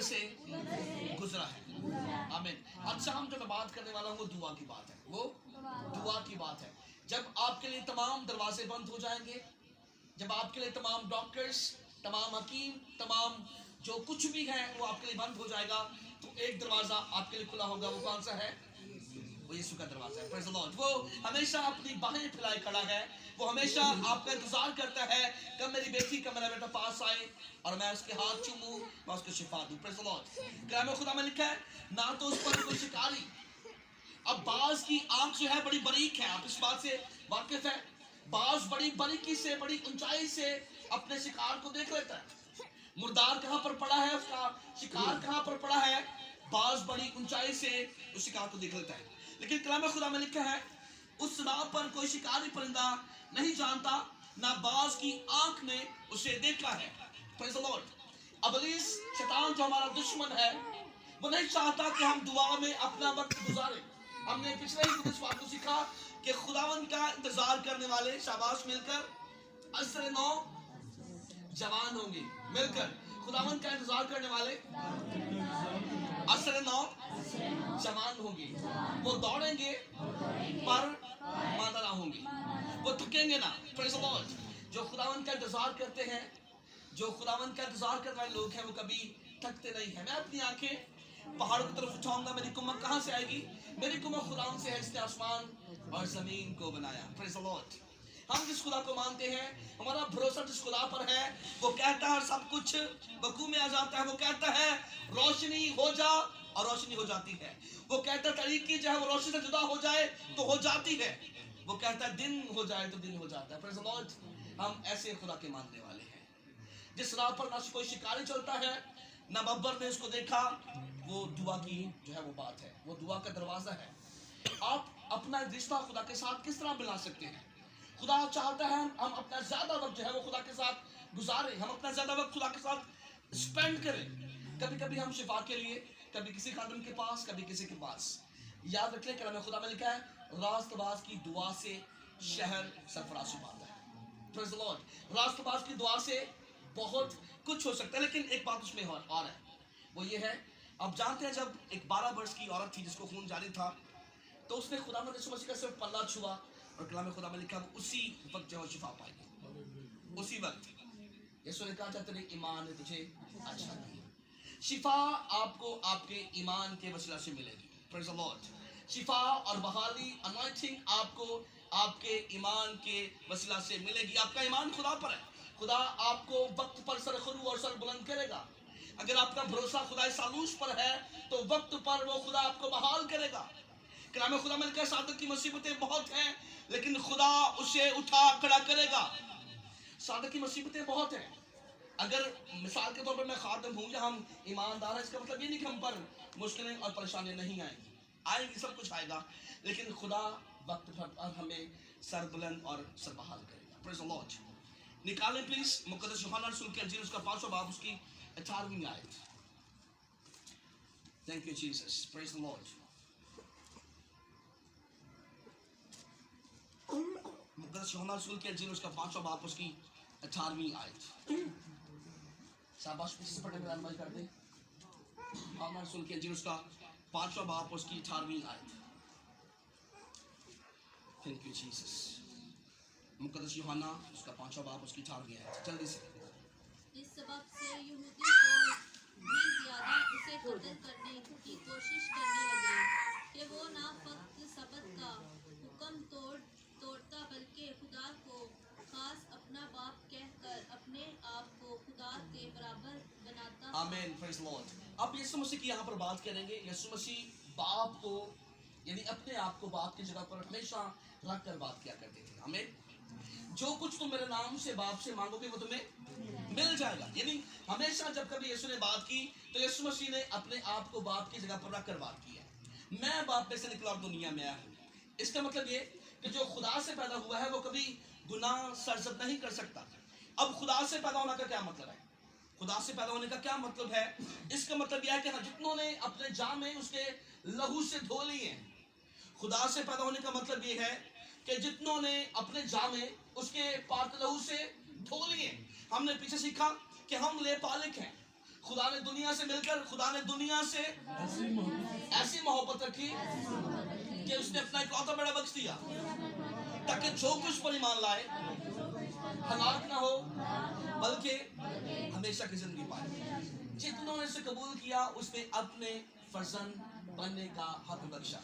سے گزرا ہے. آمین. اچھا ہم جو میں بات کرنے والا ہوں وہ دعا کی بات ہے. وہ دعا کی بات ہے. جب آپ کے لیے تمام دروازے بند ہو جائیں گے, جب آپ کے لیے تمام ڈاکٹرز, تمام حکیم, تمام جو کچھ بھی ہے وہ آپ کے لیے بند ہو جائے گا, تو ایک دروازہ آپ کے لیے کھلا ہوگا. وہ کون سا ہے؟ وہ یسوع کا دروازہ ہے. پریز دی لارڈ. وہ ہمیشہ اپنی باہیں پھیلائے کھڑا ہے. وہ ہمیشہ آپ کا انتظار کرتا ہے کب میری بیٹی, کب میرا بیٹا پاس آئے اور میں اس کے ہاتھ چوموں, میں اس کو شفا دوں. پریز دی لارڈ. کلام خدا میں لکھا ہے نہ تو اس پر کوئی شکاری. اب باز کی آنکھ جو ہے بڑی باریک ہے, آپ اس بات سے واقف ہے. باز بڑی باریکی سے, بڑی اونچائی سے اپنے شکار کو دیکھ لیتا ہے. مردار کہاں پر پڑا ہے, اس کا شکار کہاں پر پڑا ہے, باز بڑی اونچائی سے اس شکار کو دیکھ لیتا ہے. لیکن کلام خدا میں لکھا ہے اس راہ پر کوئی شکاری پرندہ نہیں جانتا, نہ باز کی آنکھ نے اسے دیکھا ہے. پریز دی لارڈ. ابلیس شیطان جو ہمارا دشمن ہے وہ نہیں چاہتا کہ ہم دعا میں اپنا وقت گزاریں. ہم نے پچھلے ہی اس بات کو سیکھا کہ خداوند کا انتظار کرنے والے شاباش مل کر عصر نو جوان ہوں گے. مل کر خداوند کا انتظار کرنے والے عصر نو جوان ہوں گے. وہ دوڑیں گے پر ماندہ نہ ہوں گے, وہ تھکیں گے نہ. پریز دی لارڈ. جو خداوند کا انتظار کرتے ہیں, جو خداوند کا انتظار کرنے والے لوگ ہیں, وہ کبھی تھکتے نہیں ہیں. میں اپنی آنکھیں پہاڑوں کی طرف اٹھاؤں گا, میری کمک کہاں سے آئے گی؟ میری کمک خداوند سے ہے جس نے آسمان اور زمین کو بنایا. پریز دی لارڈ. ہم جس خدا کو مانتے ہیں, ہمارا بھروسہ جس خدا پر ہے, وہ کہتا ہے سب کچھ وقوع میں آ جاتا ہے. وہ کہتا ہے روشنی ہو جا اور روشنی ہو جاتی ہے. وہ کہتا ہے تاریکی جو ہے وہ روشنی سے جدا ہو جائے تو ہو جاتی ہے. وہ کہتا ہے دن ہو جائے تو دن ہو جاتا ہے. پریز دی لارڈ. ہم ایسے خدا کے ماننے والے ہیں جس راہ پر نہ کوئی شکاری چلتا ہے, نہ ببر نے اس کو دیکھا. وہ دعا کی جو ہے وہ بات ہے, وہ دعا کا دروازہ ہے. آپ اپنا رشتہ خدا کے ساتھ کس طرح ملا سکتے ہیں؟ خدا چاہتا ہے ہم اپنا زیادہ وقت جو ہے وہ خدا کے ساتھ گزاریں, ہم اپنا زیادہ وقت خدا کے ساتھ اسپینڈ کریں. کبھی کبھی ہم شفا کے لیے, کبھی کسی خادم کے پاس, کبھی کسی کے پاس. یاد رکھ لیں کلام خدا میں لکھا ہے راست باز کی دعا سے شہر سرفراز ہو پاتا ہے. پریز دی لارڈ. راست باز کی دعا سے بہت کچھ ہو سکتا ہے, لیکن ایک بات اس میں اور ہے, وہ یہ ہے آپ جانتے ہیں جب ایک 12 برس کی عورت تھی جس کو خون جاری تھا, تو اس نے خدا یسوع مسیح کا صرف پلہ چھوا, اور کلام خدا میں لکھا وہ اسی وقت جو ہے شفا پائی. اسی وقت یسوع نے کہا تھا تیرے ایمان نے تجھے اچھا کیا. شفا آپ کو آپ کے ایمان کے وسیلہ سے ملے گی. پریز دی لارڈ. شفا اور بحالی انوائنٹنگ آپ کو آپ کے ایمان کے وسیلہ سے ملے گی. آپ کا ایمان خدا پر ہے. خدا آپ کو وقت پر سر خرو اور سر بلند کرے گا. اگر آپ کا بھروسہ خدا سالوس پر ہے تو وقت پر وہ خدا آپ کو بحال کرے گا. کلام خدا میں لکھا ہے صادق کی مصیبتیں بہت ہیں لیکن خدا اسے اٹھا کھڑا کرے گا. صادق کی مصیبتیں بہت ہیں. اگر مثال کے طور پر میں خادم ہوں یا ہم ایماندار ہیں, اس کا مطلب یہ نہیں کہ ہم پر مشکلیں اور پریشانیاں نہیں آئیں گی. آئیں گی, سب کچھ آئے گا, لیکن خدا وقت پر ہمیں سر بلند اور سر بحال کرے گا. پریز دی لارڈ. نکالیں پلیز مقدس یوحنا رسول کی انجیل اس کا 5واں باب اس کی 18ویں آیت. Thank you Jesus. Praise the Lord. مقدس یوحنا رسول کی انجیل اس کا 5واں باب اس کی 18ویں آیت. شاباش پیچھے سے پڑھنے میں رہنمائی کر دیں. یوحنا رسول کی انجیل اس کا 5واں باب اس کی 18ویں آیت. Thank you Jesus. مقدس یوحنا اس کا 5واں باب اس کی 18ویں آیت. جلدی سے. اس سبب سے یہودی کو بھی زیادہ اسے قتل کرنے کی کوشش کرنے لگے کہ وہ نہ فقط سبت کا حکم توڑتا بلکہ خدا کو خاص اپنا باپ کہہ کر اپنے آپ کو خدا کے برابر بناتا تھا. آمین. پریز دی لارڈ. اب یسوع مسیح کی یہاں پر بات کریں گے. یسوع مسیح باپ کو یعنی اپنے آپ کو باپ کی جگہ پر ہمیشہ رکھ کر بات کیا کرتے تھے. آمین. جو کچھ تم میرے نام سے باپ سے مانگو گے وہ تمہیں مل جائے گا. یعنی ہمیشہ جب کبھی یسوع نے بات کی تو یسوع مسیح نے اپنے آپ کو باپ کی جگہ پر رکھ کر بات کی ہے. میں باپ میں سے نکلا اور دنیا میں آیا ہوں. اس کا مطلب یہ کہ جو خدا سے پیدا ہوا ہے وہ کبھی گناہ سرزد نہیں کر سکتا. اب خدا سے پیدا ہونے کا کیا مطلب ہے؟ خدا سے پیدا ہونے کا کیا مطلب ہے؟ اس کا مطلب یہ ہے کہ جتنوں نے اپنے جامے اس کے لہو سے دھو لیے ہیں. خدا سے پیدا ہونے کا مطلب یہ ہے کہ جتنوں نے اپنے جامے اس کے پاک لہو سے دھو لیے. ہم نے پیچھے سیکھا کہ ہم لے پالک ہیں. खुदा ने दुनिया से मिलकर, खुदा ने दुनिया से ऐसी मोहब्बत रखी कि उसने अपना इकलौता बेटा बख्श दिया, ताकि जो कुछ पर ईमान लाए हलाक ना हो बल्कि हमेशा की जिंदगी पाए। जितनों ने इसे कबूल किया उसने अपने फर्जंद बनने का हक बख्शा।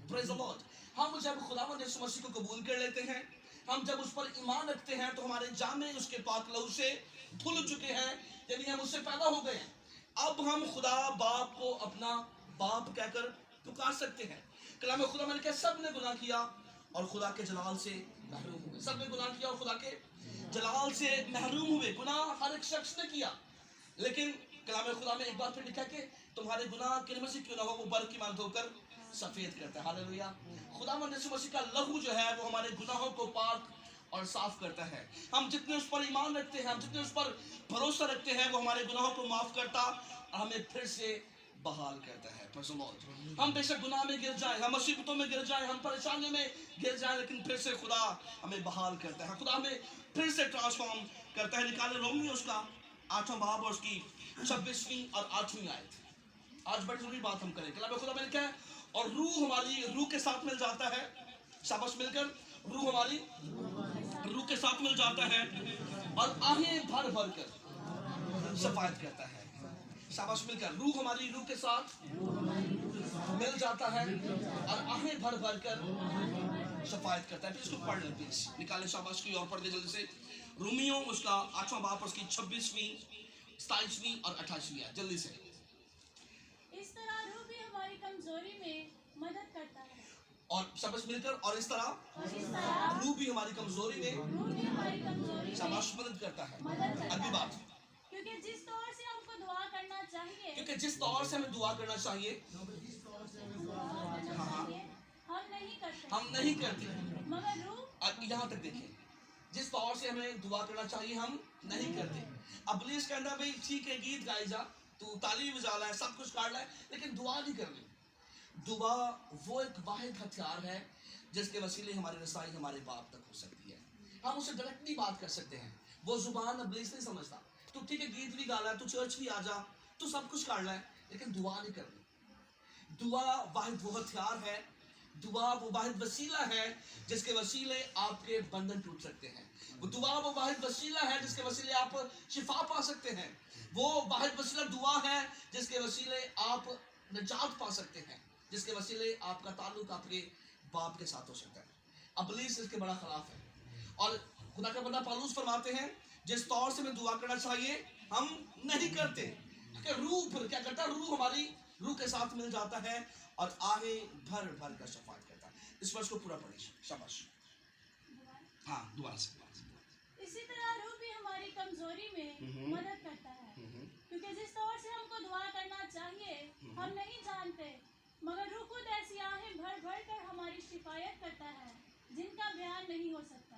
Praise the Lord. हम जब खुदावंद यीशु मसीह को कबूल कर लेते हैं, हम जब उस पर ईमान रखते हैं, तो हमारे जामे उसके पाक लहू से धुल चुके हैं, यानी हम उससे पैदा हो गए हैं। अब हम खुदा बाप को अपना बाप कहकर पुकार सकते हैं। कलाम खुदा में लिखा है, सब ने गुनाह किया और खुदा के जलाल से महरूम हुए। सब ने गुनाह किया और खुदा के जलाल से महरूम हुए। गुनाह हर एक शख्स ने किया, लेकिन कलाम खुदा में एक बार फिर लिखा कि तुम्हारे गुनाह किरमत से क्यों ना हो, वो बर की मान धोकर सफेद करता है। हालेलुया। खुदावंद यीशु मसीह का लहू जो है वो हमारे गुनाहों को पाक और साफ करता है। हम जितने उस पर ईमान रखते हैं, हम जितने उस पर भरोसा रखते हैं, वो हमारे गुनाहों को माफ करता और हमें फिर से बहाल करता है। Praise the Lord. हम बेशक गुनाह में गिर जाएं, हम मुसीबतों में गिर जाएं, हम परेशानियों में गिर जाएं, लेकिन फिर से खुदा हमें बहाल करता है। खुदा हमें फिर से ट्रांसफॉर्म करता है। निकाले रोमियो उसका 8वां बाब और उसकी 26वीं और 8वीं आयत। आज बड़ी जरूरी बात हम करें। कलाम खुदा में लिखा है, और रूह हमारी रूह के साथ मिल जाता है। शाबाश मिलकर रूह हमारी रूह के साथ मिल जाता है और आहें भर भर कर सफायत करता है। शाबाश मिलकर रूह हमारी रूह के साथ मिल जाता है और आहें भर भर कर सफायत करता है। फिर इसको पढ़ लें प्लीज, निकालें शाबाश की और पढ़ दे जल्दी से। रोमियो उसका 8वां बाब उसकी 26वीं 27वीं और 28वीं है, जल्दी से। इस तरह रूह भी हमारी कमजोरी में मदद करता है। और सबस मिलकर और इस तरह रूह रूह भी हमारी कमजोरी में भी हमारी कमजोरी शाबाश मदद करता है। मदद करता अगली है। बात, क्योंकि जिस तौर से हमको दुआ करना चाहिए क्योंकि जिस तौर से हमें दुआ करना चाहिए हम नहीं करते। मगर रूह अब यहाँ तक देखिए, जिस तौर से हमें दुआ करना चाहिए हम नहीं करते। अब पुलिस कहना भाई ठीक है, गीत गाई जा, तू ताली बजा रहा है, सब कुछ कर रहा है, लेकिन दुआ नहीं करनी। दुआ वो एक वाहिद हथियार है जिसके वसीले हमारी रसाई हमारे बाप तक हो सकती है। हम उससे डायरेक्टली बात कर सकते हैं। वो जुबान इब्लीस नहीं समझता। तू ठीक है गीत भी गा रहा है, तू चर्च भी आ जा, तू सब कुछ कर रहा है, लेकिन दुआ नहीं करनी। दुआ वाहिद वो हथियार है, दुआ वो वाहिद वसीला है जिसके वसीले आपके बंधन टूट सकते हैं। वो दुआ वो वाहिद वसीला है जिसके वसीले आप शिफा पा सकते हैं। वो वाहिद वसीला दुआ है जिसके वसीले आप निजात पा सकते हैं, जिसके वसीले आपका ताल्लुक आपके बाप के साथ हो सकता है। इब्लीस इसके बड़ा खिलाफ है। और खुदा का बंदा पौलुस फरमाते हैं, जिस तौर से हमें दुआ करना चाहिए हम नहीं करते। कि रूह फिर क्या करता है, रूह हमारी रूह के साथ मिल जाता है और आगे भर भर कर सफाई करता है। इस वर्ष को पूरा पढ़िए, शाबाश। हाँ, दोबारा से। इसी तरह रूह भी हमारी कमजोरी में मदद करता है। क्योंकि जिस तौर से हमको दुआ करना चाहिए हम नहीं जानते, मगर रूह खुद ऐसी आहें भर भर कर हमारी शिफायत करता है जिनका बयान नहीं हो सकता।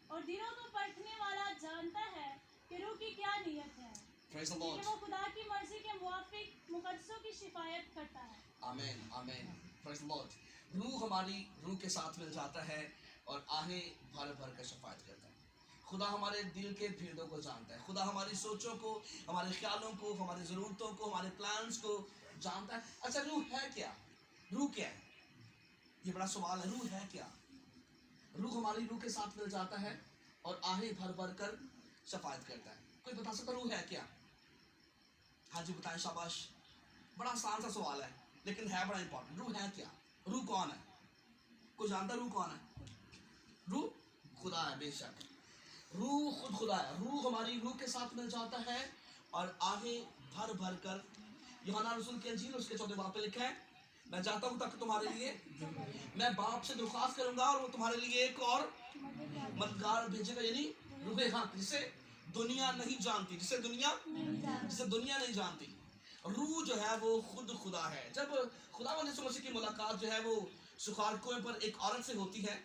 और दिलों को परखने वाला जानता है कि रूह की क्या नीयत है, Praise the कि Lord. वो खुदा की मर्जी के मुवाफिक मुकद्दसों की शिफायत करता है। आमीन आमीन। Praise the Lord. रूह हमारी रूह के साथ मिल जाता है और आहें भर भर कर शफायत करता है। खुदा हमारे दिल के भेदों को जानता है। खुदा हमारी सोचों को, हमारे ख्यालों को, हमारी ज़रूरतों को, हमारे प्लान्स को जानता है। अच्छा, रूह है क्या? रूह क्या है? ये बड़ा सवाल है। रूह है क्या? रूह हमारी रूह के साथ मिल जाता है और आहें भर भर कर शफायत करता है। कोई बता सकता रूह है क्या? हाँ जी बताएं, शाबाश। बड़ा आसान सा सवाल है लेकिन है बड़ा इंपॉर्टेंट। रूह है क्या? रूह कौन है? कोई जानता रूह कौन है? रूह खुदा है, बेशक रूह खुद खुदा है। रूह हमारी रूह के साथ मिल जाता है और आगे भर भर कर, यूहन्ना रसूल की अंजील उसके 4 बाब पे लिखा है, मैं चाहता हूँ ताकि तुम्हारे लिए मैं बाप से दरख्वास्त करूंगा और वो तुम्हारे लिए एक और मददगार भेजेगा, यानी रूह हक, जिसे दुनिया नहीं जानती, जिसे दुनिया नहीं जानती। रूह जो है वो खुद खुदा है। जब खुदावंद यीशु मसीह की मुलाकात जो है वो सुखार कुएं पर एक औरत से होती है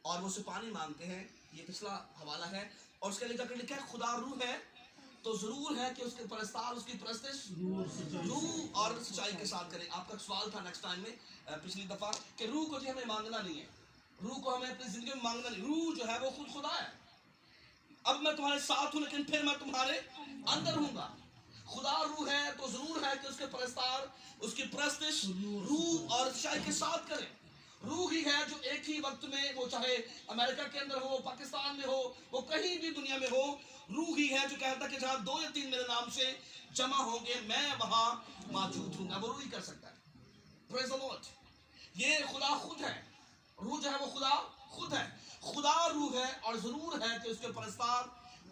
और वो उसे पानी मांगते हैं, ये पिछला हवाला है, और उसके लिए जाकर लिखा है खुदा रूह है, तो जरूर है कि उसके परस्तार, उसकी परस्तिश रूह और सच्चाई के साथ करें। आपका सवाल था नेक्स्ट टाइम में, पिछली दफा, कि रूह को जो हमें मांगना नहीं है, रूह को हमें अपनी जिंदगी में मांगना नहीं। रूह जो है वो खुद खुदा है। अब मैं तुम्हारे साथ हूं लेकिन फिर मैं तुम्हारे अंदर हूंगा। खुदा को जरूर है कि उसके परस्तार उसकी परस्तिश रूह और सच्चाई के साथ करें। रूह ही है जो एक ही वक्त में, वो चाहे अमेरिका के अंदर हो, पाकिस्तान में हो, वो कहीं भी दुनिया में हो, रूह ही है जो कहता है कि जहां 2 या 3 मेरे नाम से जमा होंगे मैं वहां मौजूद हूँ। वो रूह ही कर सकता है। Praise the Lord. ये खुदा खुद है। रूह जो है वो खुदा खुद है। खुदा रूह है और जरूर है कि उसके परस्तार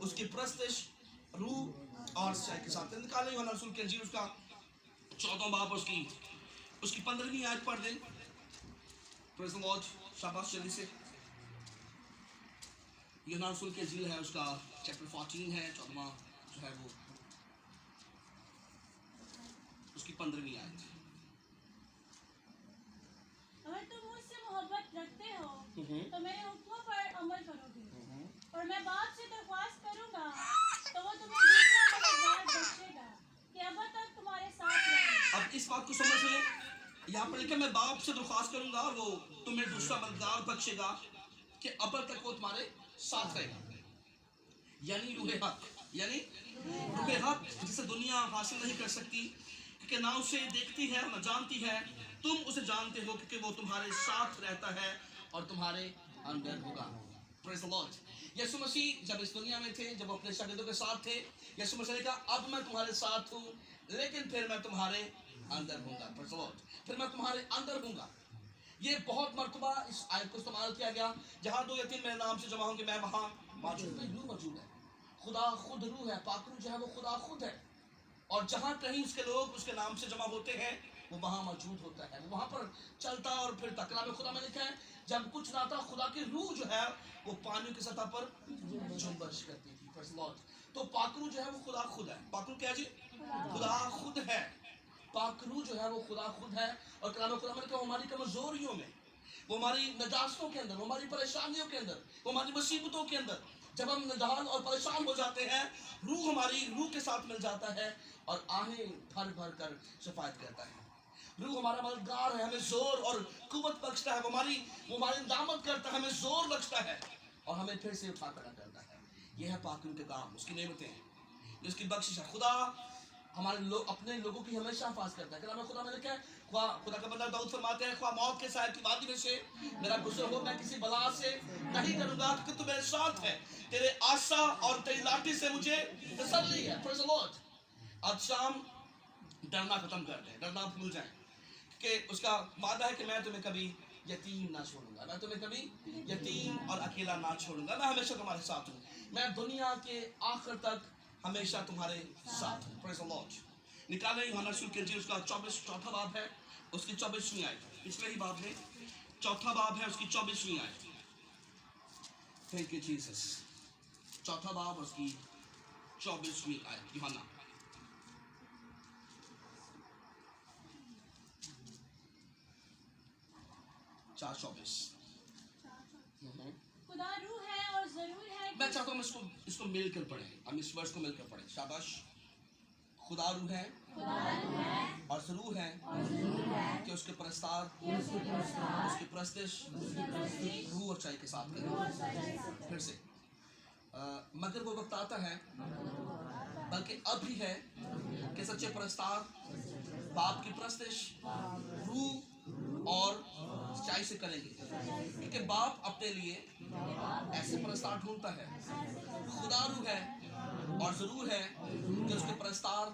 उसकी परस्तिश रूह और सच्चाई के साथ। निकाले यूहन्ना रसूल की इंजील उसका 14वां बाब उसकी 15वीं आयत पढ़ दें। Praise the Lord. शाबाश जल्दी से। यूहन्ना रसूल की इंजील है उसका चैप्टर 14 है, 14वां जो है वो उसकी 15वीं आयत। अगर तुम मुझसे मोहब्बत रखते हो तो मेरे हुक्मों पर अमल करोगे, और मैं बाप से दरख्वास्त करूंगा तो वो तुम्हें दूसरा मददगार बख्शेगा कि अब तक तुम्हारे साथ रहे। अब इस बात को समझ लें। यहाँ पर लिखा मैं बाप से दरख्वास्त करूंगा और वो तुम्हें दूसरा मददगार बख्शेगा कि अब तक वो तुम्हारे साथ रहेगा। यानी रूह हक, यानी रूह हक जिसे दुनिया हासिल नहीं कर सकती, क्योंकि ना उसे देखती है ना जानती है। तुम उसे जानते हो क्योंकि वो तुम्हारे साथ रहता है और तुम्हारे अंदर होगा। Praise the lord. Yeshu Masih जब इस दुनिया में थे, जब वो अपने शागिर्दों के साथ थे, यीशु मसीह ने कहा अब मैं तुम्हारे साथ हूँ, लेकिन फिर मैं तुम्हारे अंदर हूँगा। Praise the Lord. फिर मैं तुम्हारे अंदर हूँगा। ये बहुत मर्तबा इस आयत को इस्तेमाल किया गया, जहाँ 2 या 3 मेरे नाम से जमा होंगे मैं वहाँ मौजूद हूँ। रूह मौजूद है। खुदा खुद रूह है। पाक रूह जो है वो खुदा खुद है, और जहाँ कहीं उसके लोग उसके नाम से जमा होते हैं वो वहाँ मौजूद होता है, वो वहाँ पर चलता और फिर कलाम खुदा में लिखा है जब कुछ ना था खुदा की रूह जो है वो पानी की सतह पर जुम्बश करती थी। Praise the Lord. तो पाक रूह जो है वो खुदा खुद है। पाक रूह क्या जी? खुदा खुद है। पाक रूह जो है वो खुदा खुद है, और कलाम खुदा में लिखा वो हमारी कमजोरियों में, वो हमारी नजास्तों के अंदर, वो हमारी परेशानियों के अंदर, वो हमारी मुसीबतों के अंदर जब हम नदान और परेशान हो जाते हैं, रूह हमारी रूह के साथ मिल जाता है और आहें भर भर कर शफायत करता है। रूह हमारा मददगार है, हमें जोर और कुव्वत बख्शता है। वो हमारी दामद करता है, हमें जोर बख्शता है और हमें फिर से उठा खड़ा करता है। यह है पाक रूह के काम, उसकी नेमतें हैं, उसकी बख्शिश है। खुदा हमारे अपने लोगों की हमेशा हिफाजत करता है। कलाम खुदा में लिखा है, खुदा का बंदा दाऊद फरमाते हैं, ख्वा मौत के साए की वादी में से मेरा गुजर हो, मैं किसी बला से नहीं डरूंगा क्योंकि तू मेरे साथ है। तेरे आशा और तेरी लाठी से मुझे तसल्ली है। Praise the Lord. आज शाम डरना खत्म कर दें, डरना भूल जाएं, कि उसका वादा है कि मैं तुम्हें कभी यतीम ना छोड़ूंगा, मैं तुम्हें कभी यतीम और अकेला ना छोड़ूंगा, मैं हमेशा तुम्हारे साथ हूँ, मैं दुनिया के आखिर तक हमेशा तुम्हारे साथ हूँ। Praise the Lord. निकाले यूहन्ना रसूल की इंजील उसका 24वां बाब है, उसकी 24वीं आयत। पिछले ही बाब में 4वां बाब है, उसकी 24वीं आयत। Thank you Jesus. 4वां बाब उसकी 24वीं आयत। यूहन्ना 4:24। खुदा रूह है और जरूर है मैं चाहता हूँ इसको मिलकर पढ़ें, हम इस वर्ष को मिलकर पढ़ें। शाबाश। खुदा रूह है और जरूर है कि उसके परस्तार उसकी परस्तिश रूह और सच्चाई के साथ करें। फिर से मगर वो वक्त आता है, बल्कि अब भी है कि सच्चे परस्तार बाप की परस्तिश रूह और सच्चाई से करेंगे, क्योंकि बाप अपने लिए ऐसे परस्तार ढूंढता है। खुदा रूह है और जरूर है कि उसके परस्तार